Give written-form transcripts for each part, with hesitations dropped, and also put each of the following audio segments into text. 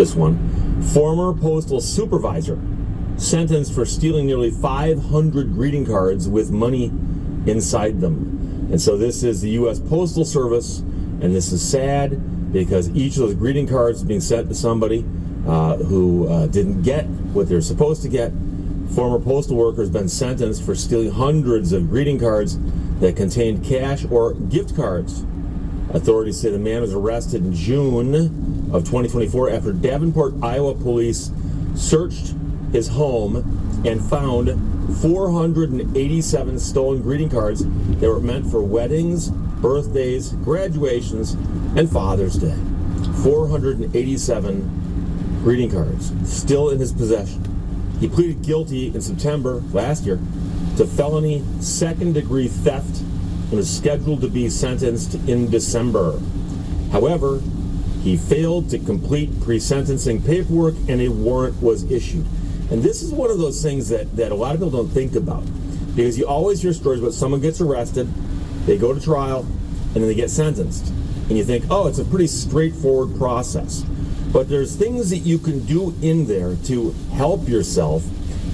This one, former postal supervisor sentenced for stealing nearly 500 greeting cards with money inside them. And so this is the U.S. Postal Service, and this is sad because each of those greeting cards is being sent to somebody who didn't get what they're supposed to get. Former postal worker has been sentenced for stealing hundreds of greeting cards that contained cash or gift cards. Authorities say the man was arrested in June of 2024 after Davenport, Iowa police searched his home and found 487 stolen greeting cards that were meant for weddings, birthdays, graduations, and Father's Day. 487 greeting cards still in his possession. He pleaded guilty in September last year to felony second-degree theft and is scheduled to be sentenced in December. However, he failed to complete pre-sentencing paperwork and a warrant was issued. And this is one of those things that a lot of people don't think about, because you always hear stories about someone gets arrested, they go to trial, and then they get sentenced. And you think, oh, it's a pretty straightforward process. But there's things that you can do in there to help yourself,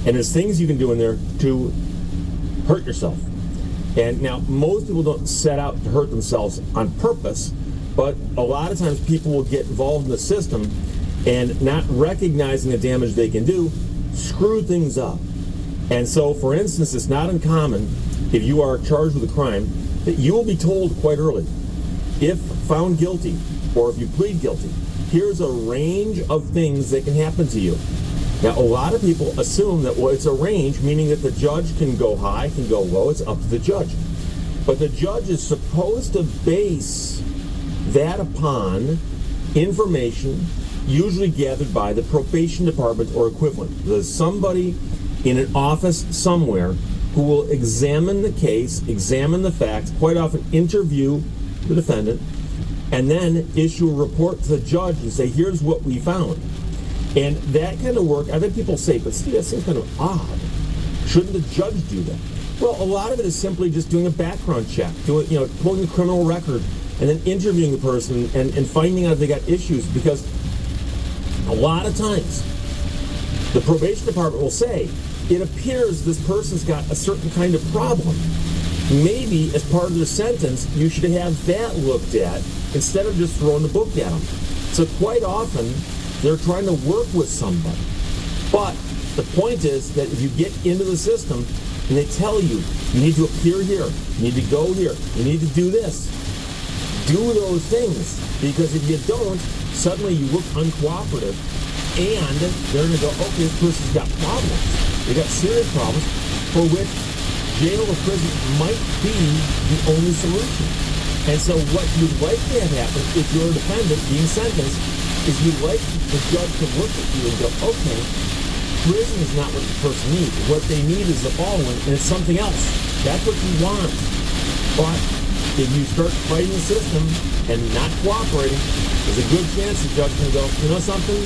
and there's things you can do in there to hurt yourself. And now, most people don't set out to hurt themselves on purpose, but a lot of times people will get involved in the system and not recognizing the damage they can do, screw things up. And so, for instance, it's not uncommon, if you are charged with a crime, that you will be told quite early, if found guilty, or if you plead guilty, here's a range of things that can happen to you. Now, a lot of people assume that, well, it's a range, meaning that the judge can go high, can go low, it's up to the judge. But the judge is supposed to base that upon information usually gathered by the probation department or equivalent. There's somebody in an office somewhere who will examine the case, examine the facts, quite often interview the defendant, and then issue a report to the judge and say, here's what we found. And that kind of work, I've had people say, but Steve, that seems kind of odd. Shouldn't the judge do that? Well, a lot of it is simply just doing a background check, pulling the criminal record, and then interviewing the person and finding out if they got issues, because a lot of times the probation department will say, it appears this person's got a certain kind of problem. Maybe as part of their sentence, you should have that looked at instead of just throwing the book at them. So quite often, they're trying to work with somebody. But the point is that if you get into the system and they tell you, you need to appear here, you need to go here, you need to do this, do those things. Because if you don't, suddenly you look uncooperative and they're going to go, okay, this person's got problems. They got serious problems for which jail or prison might be the only solution. And so what you'd like to have happen if you're a defendant being sentenced is you'd like the judge to look at you and go, okay, prison is not what the person needs. What they need is the following, and it's something else. That's what you want. But if you start fighting the system and not cooperating, there's a good chance the judge can go, you know something?